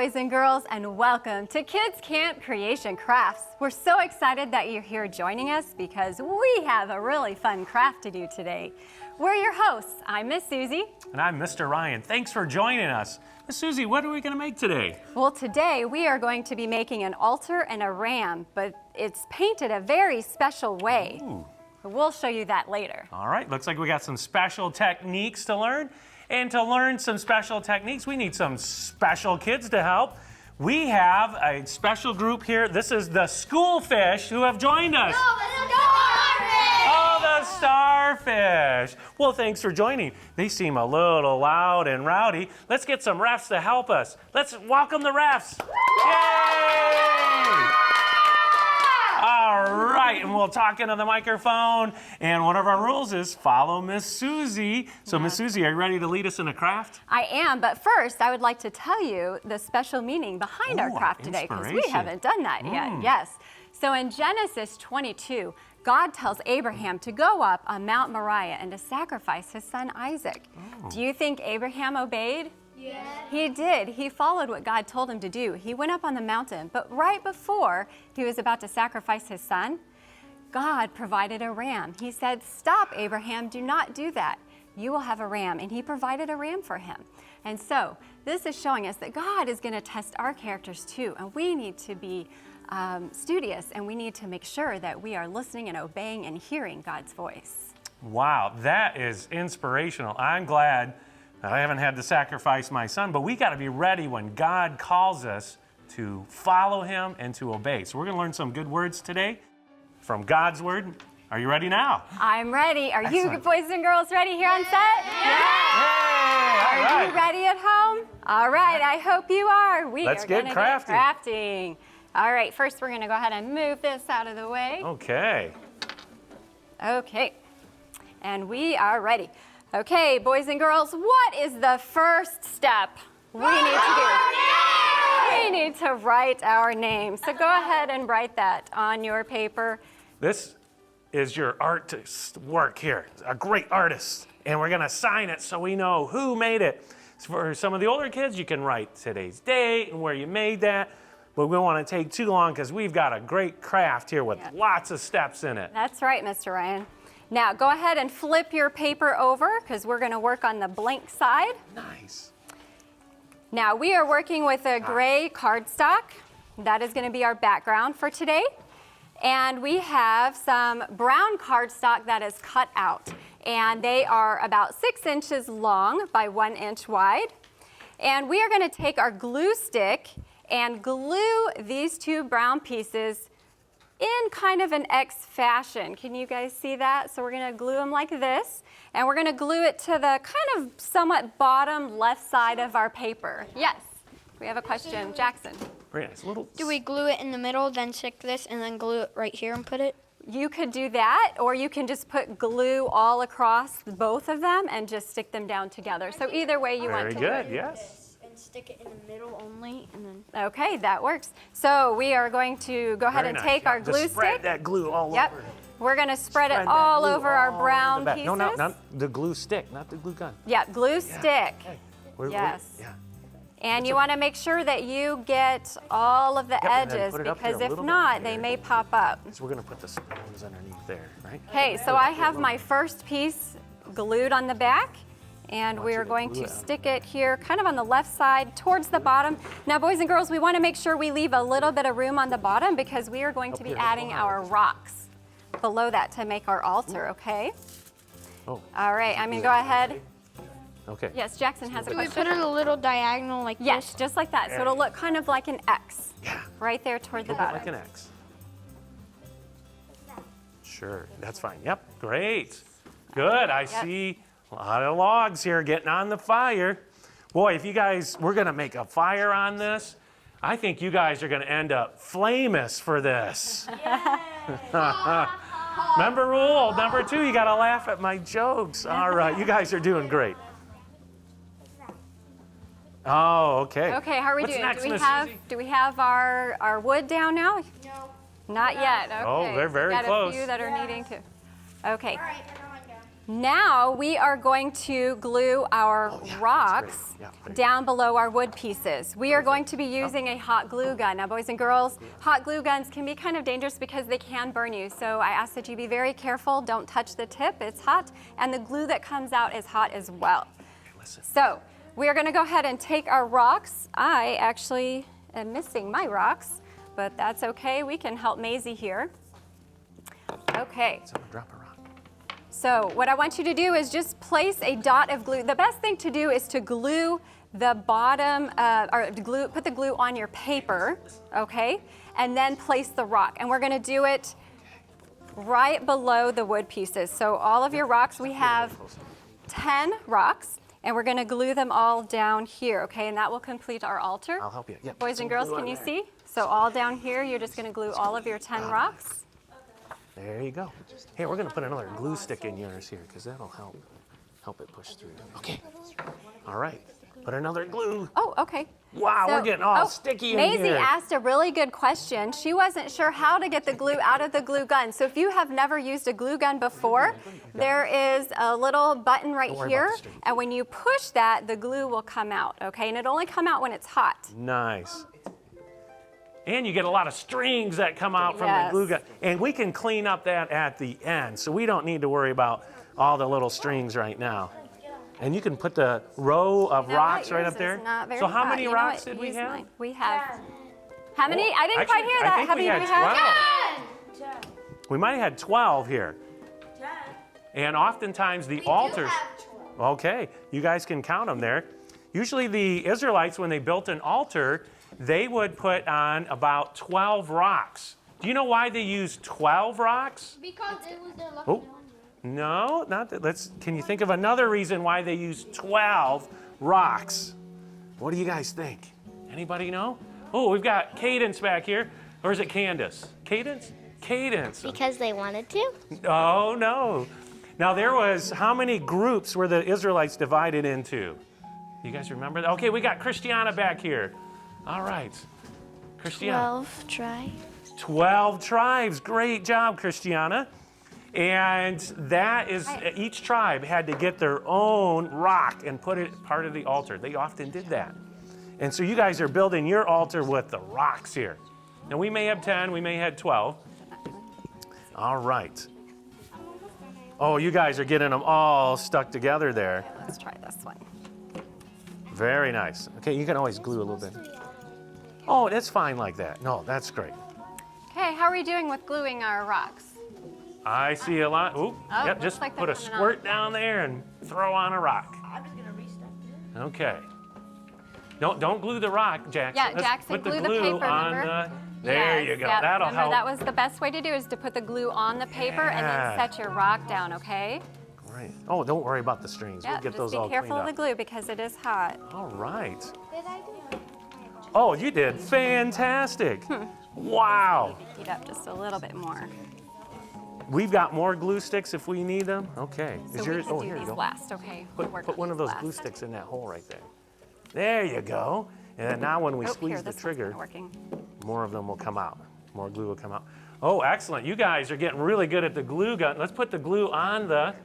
boys and girls, and welcome to Kids Camp Creation Crafts. We're so excited that you're here joining us because we have a really fun craft to do today. We're your hosts. I'm Miss Susie. And I'm Mr. Ryan. Thanks for joining us. Miss Susie, what are we going to make today? Well, today we are going to be making an altar and a ram, but it's painted a very special way. Ooh. We'll show you that later. All right, looks like we got some special techniques to learn. And to learn some special techniques, we need some special kids to help. We have a special group here. This is the school fish who have joined us. Oh, the starfish. Well, thanks for joining. They seem a little loud and rowdy. Let's get some refs to help us. Let's welcome the refs. Yay! All right, and we'll talk into the microphone. And one of our rules is follow Miss Susie. So, Miss Susie, are you ready to lead us in a craft? I am, but first I would like to tell you the special meaning behind our craft today, because we haven't done that yet. Yes. So in Genesis 22, God tells Abraham to go up on Mount Moriah and to sacrifice his son Isaac. Do you think Abraham obeyed? Yes. He did. He followed what God told him to do. He went up on the mountain, but right before he was about to sacrifice his son, God provided a ram. He said, "Stop, Abraham, do not do that. You will have a ram." And he provided a ram for him. And so this is showing us that God is going to test our characters too, and we need to be studious, and we need to make sure that we are listening and obeying and hearing God's voice. Wow, that is inspirational. I'm glad that I haven't had to sacrifice my son, but we got to be ready when God calls us to follow him and to obey. So we're going to learn some good words today from God's word. Are you ready now? I'm ready. Are you boys and girls ready here on set? Yeah. Yay! Are you ready at home? All right, I hope you are. Let's get crafting. All right, first we're going to go ahead and move this out of the way. Okay. Okay, and we are ready. Okay, boys and girls, what is the first step we need to do? We need to write our name. So go ahead and write that on your paper. This is your artist's work here, a great artist. And we're gonna sign it so we know who made it. For some of the older kids, you can write today's date and where you made that. But we don't want to take too long because we've got a great craft here with lots of steps in it. That's right, Mr. Ryan. Now, go ahead and flip your paper over because we're going to work on the blank side. Nice. Now, we are working with a gray cardstock. That is going to be our background for today. And we have some brown cardstock that is cut out. And they are about 6 inches long by 1 inch wide. And we are going to take our glue stick and glue these two brown pieces in kind of an X fashion. Can you guys see that? So we're going to glue them like this, and we're going to glue it to the kind of somewhat bottom left side of our paper. Yes, we have a question. Jackson. Very nice. Do we glue it in the middle, then stick this, and then glue it right here and put it? You could do that, or you can just put glue all across both of them and just stick them down together. So either way you want to do it. Very good, yes. Stick it in the middle only, and then... Okay, that works. So we are going to go ahead and take our glue stick. Spread that glue all over. We're going to spread it all over our brown pieces. No, not the glue stick, not the glue gun. Yeah, glue stick. Okay. Yes. And you want to make sure that you get all of the edges, because if not, they may pop up. So we're going to put the stones underneath there, right? Okay, so I have my first piece glued on the back. And we're going to stick it here kind of on the left side towards the bottom. Now, boys and girls, we want to make sure we leave a little bit of room on the bottom because we are going to be adding our rocks below that to make our altar, okay? Oh. All right, I'm going to go ahead. Okay. Yes, Jackson has a question. Do we put it a little diagonal like this? Yes, just like that. So it'll look kind of like an X. Yeah. Right there toward the bottom. Like an X. Sure, that's fine. Yep, great. Good, I see. A lot of logs here getting on the fire. Boy, if you guys, we're going to make a fire on this. I think you guys are going to end up famous for this. Remember rule number 2, you got to laugh at my jokes. All right, you guys are doing great. Oh, okay. Okay, how are we What's doing? next, Do we have our wood down now? No. Not yet. Okay. Oh, they're very got close. A few that are needing to. Okay. All right, we're going down. Now we are going to glue our rocks down below our wood pieces. We are going to be using a hot glue gun. Now, boys and girls, hot glue guns can be kind of dangerous because they can burn you. So I ask that you be very careful. Don't touch the tip, it's hot. And the glue that comes out is hot as well. So we are going to go ahead and take our rocks. I actually am missing my rocks, but that's okay. We can help Maisie here. Okay. Someone drop a rock. So what I want you to do is just place a dot of glue. The best thing to do is to glue the bottom, put the glue on your paper, okay? And then place the rock. And we're gonna do it right below the wood pieces. So all of your rocks, we have 10 rocks, and we're gonna glue them all down here, okay? And that will complete our altar. I'll help you. Yep. Boys and girls, can you see? So all down here, you're just gonna glue all of your 10 rocks. There you go. Hey, we're gonna put another glue stick in yours here because that'll help it push through. Okay. All right. Put another glue. Oh, okay. Wow, we're getting all sticky in here. Maisie asked a really good question. She wasn't sure how to get the glue out of the glue gun. So if you have never used a glue gun before, there is a little button right here, and when you push that, the glue will come out, okay? And it'll only come out when it's hot. Nice. And you get a lot of strings that come out from the glue gun. And we can clean up that at the end, so we don't need to worry about all the little strings right now. And you can put the row of rocks right up there. So how many rocks did we have? We have, how many? I didn't quite hear that. How many did we have? 10. We might have had 12 here. 10. And oftentimes the altars. Okay, you guys can count them there. Usually the Israelites, when they built an altar, they would put on about 12 rocks. Do you know why they used 12 rocks? Because it was their lucky number. No, not that. Can you think of another reason why they used 12 rocks? What do you guys think? Anybody know? Oh, we've got Cadence back here. Or is it Candace? Cadence? Cadence. Because they wanted to? Oh, no. Now, there was, how many groups were the Israelites divided into? You guys remember that? Okay, we got Christiana back here. All right. Christiana. 12 tribes. 12 tribes. Great job, Christiana. And that is, each tribe had to get their own rock and put it part of the altar. They often did that. And so you guys are building your altar with the rocks here. Now we may have 10, we may have 12. All right. Oh, you guys are getting them all stuck together there. Let's try this one. Very nice. Okay, you can always glue a little bit. Oh, that's fine like that. No, that's great. Okay, how are we doing with gluing our rocks? I see a lot. Ooh, Oh, yep, just like put a squirt down there and throw on a rock. I'm just going to restart this. Okay. Don't glue the rock, Jackson. Yeah, Let's Jackson, put the glue the glue paper, on remember? there Yes, you go. yep. That'll Remember, help. that was the best way to do is to put the glue on the paper and then set your rock down, okay? Great. Oh, don't worry about the strings. Yeah, We'll get just those be all careful cleaned of the up. glue because it is hot. All right. Did I do it? Oh, you did fantastic. Wow. Heat up just a little bit more. We've got more glue sticks if we need them. Okay. So we can do these last, okay? We'll Put, work put on one of these those last. glue sticks in that hole right there. There you go. And then now when we Oh, squeeze here, the this one's trigger, not working. more of them will come out. More glue will come out. Oh, excellent. You guys are getting really good at the glue gun. Let's put the glue on the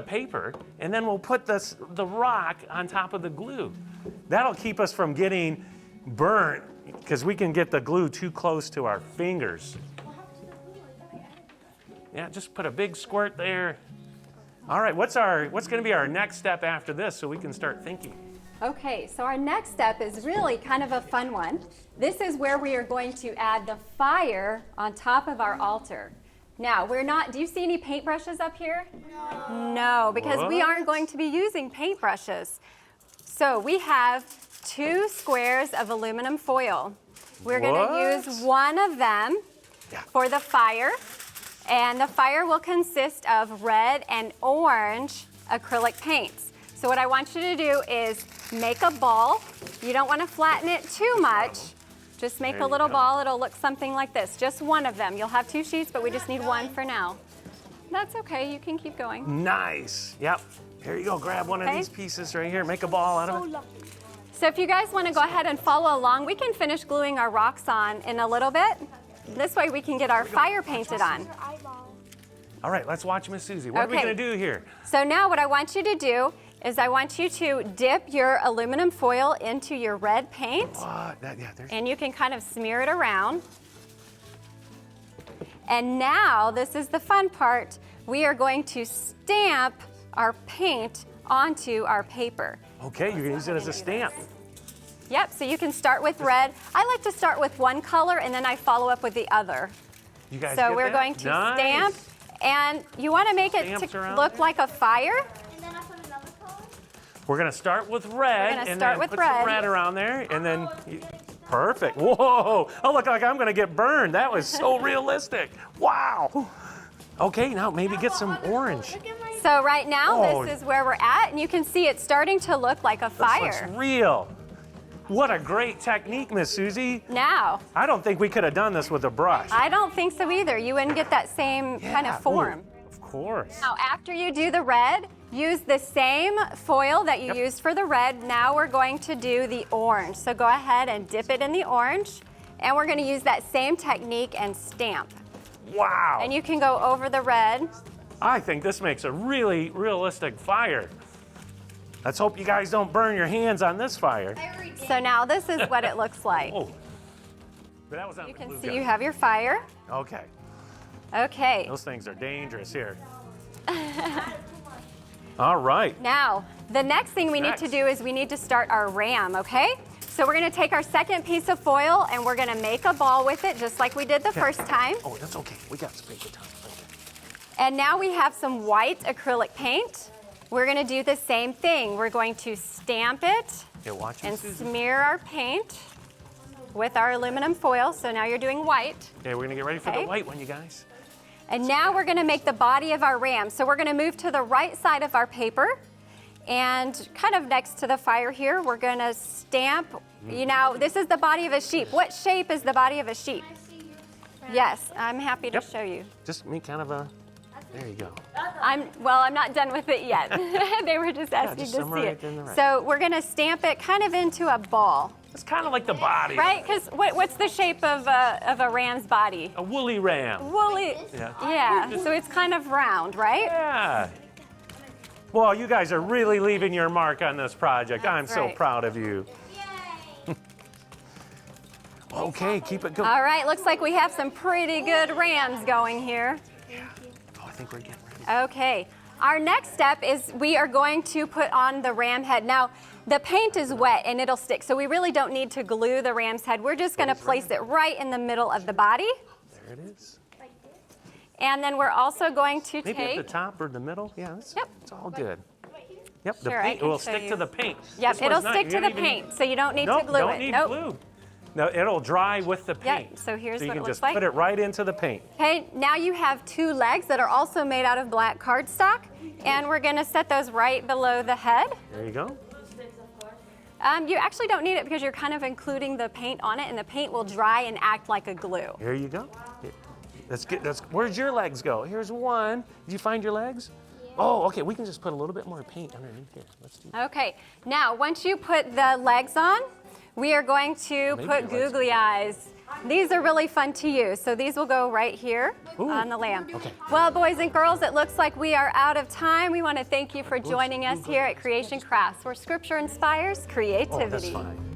paper, and then we'll put the rock on top of the glue. That'll keep us from getting burnt because we can get the glue too close to our fingers. Yeah, just put a big squirt there. All right, what's going to be our next step after this so we can start thinking? Okay, so our next step is really kind of a fun one. This is where we are going to add the fire on top of our altar. Now, do you see any paintbrushes up here? No, because we aren't going to be using paintbrushes. So we have 2 squares of aluminum foil. We're going to use one of them for the fire, and the fire will consist of red and orange acrylic paints. So what I want you to do is make a ball. You don't want to flatten it too much. Just make a little ball. It'll look something like this. Just one of them. You'll have 2 sheets, but we just need one for now. That's okay. You can keep going. Nice. Yep. Here you go. Grab one of these pieces right here. Make a ball out of it. So if you guys want to go ahead and follow along, we can finish gluing our rocks on in a little bit. This way we can get our fire painted on. All right, let's watch Miss Susie. What are we Okay. going to do here? So now what I want you to do is I want you to dip your aluminum foil into your red paint. There's... And you can kind of smear it around. And now, this is the fun part, we are going to stamp our paint onto our paper. Okay, you're going to use it as a stamp. Yep, so you can start with red. I like to start with one color and then I follow up with the other. You guys So get we're that? going to Nice. stamp, and you want to make it Stamps to around look it? like a fire. And then I put another color. We're going to start with red gonna and start then with put red. some red around there and then... Perfect. Whoa. Oh, look like I'm going to get burned. That was so realistic. Wow. Okay, now maybe get some orange. Look at my. So right now, Oh. this is where we're at, and you can see it's starting to look like a This fire. looks real. What a great technique, Miss Susie. Now, I don't think we could have done this with a brush. I don't think so either. You wouldn't get that same kind Yeah, of form. ooh, of course. Now, after you do the red, use the same foil that you used for the red. Now we're going to do the orange. So go ahead and dip it in the orange, and we're going to use that same technique and stamp. Wow. And you can go over the red. I think this makes a really realistic fire. Let's hope you guys don't burn your hands on this fire. So now this is what it looks like. Oh. But that was on You the can glue see gun. you have your fire. Okay. Okay. Those things are dangerous here. All right. Now, the next thing we need to Next. do is we need to start our ram, okay? So we're gonna take our second piece of foil and we're gonna make a ball with it just like we did the first time. Oh, that's okay. We got some paper towels. Okay. And now we have some white acrylic paint. We're gonna do the same thing. We're going to stamp it Okay, watch and Miss Susie. smear our paint with our aluminum foil. So now you're doing white. Okay, we're gonna get ready for the Okay. white one, you guys. And now we're gonna make the body of our ram. So we're gonna move to the right side of our paper, and kind of next to the fire here, we're gonna stamp, you know, this is the body of a sheep. What shape is the body of a sheep? Yes, I'm happy to Yep. show you. Just make kind of a, there you go. I'm not done with it yet. They were just asking just to somewhere see right in the it. right. So we're gonna stamp it kind of into a ball, It's kind of like the body. right? Because what's the shape of a ram's body? A woolly ram. Woolly. Yeah. Yeah, so it's kind of round, right? Yeah. Well, you guys are really leaving your mark on this project. I'm That's so right. proud of you. Okay, keep it going. All right, looks like we have some pretty good rams going here. Oh, I think we're getting ready. Okay, our next step is we are going to put on the ram head. Now, the paint is wet and it'll stick, so we really don't need to glue the ram's head. We're just gonna place it right in the middle of the body. There it is. And then we're also going to Maybe take, at the top or the middle. Yeah, it's, Yep. it's all good. Yep, the Sure, I paint can will show stick you. to the paint. Yep, This it'll one's not- stick you to the don't even- paint, so you don't need Nope, to glue don't it. need Nope. glue. No, it'll dry with the paint. so here's so you what can it just looks like. put it right into the paint. Okay, now you have two legs that are also made out of black cardstock, and we're gonna set those right below the head. There you go. You actually don't need it because you're kind of including the paint on it, and the paint will dry and act like a glue. Here you go. Let's get. Where's your legs go? Here's one. Did you find your legs? Yeah. Oh, okay. We can just put a little bit more paint underneath here. Let's do that. Okay, now once you put the legs on, we are going to Maybe put your legs. googly eyes. These are really fun to use, so these will go right here Ooh. on the lamb. Okay. Well, boys and girls, it looks like we are out of time. We want to thank you for joining us here at Creation Crafts, where Scripture inspires Oh, creativity. that's fine.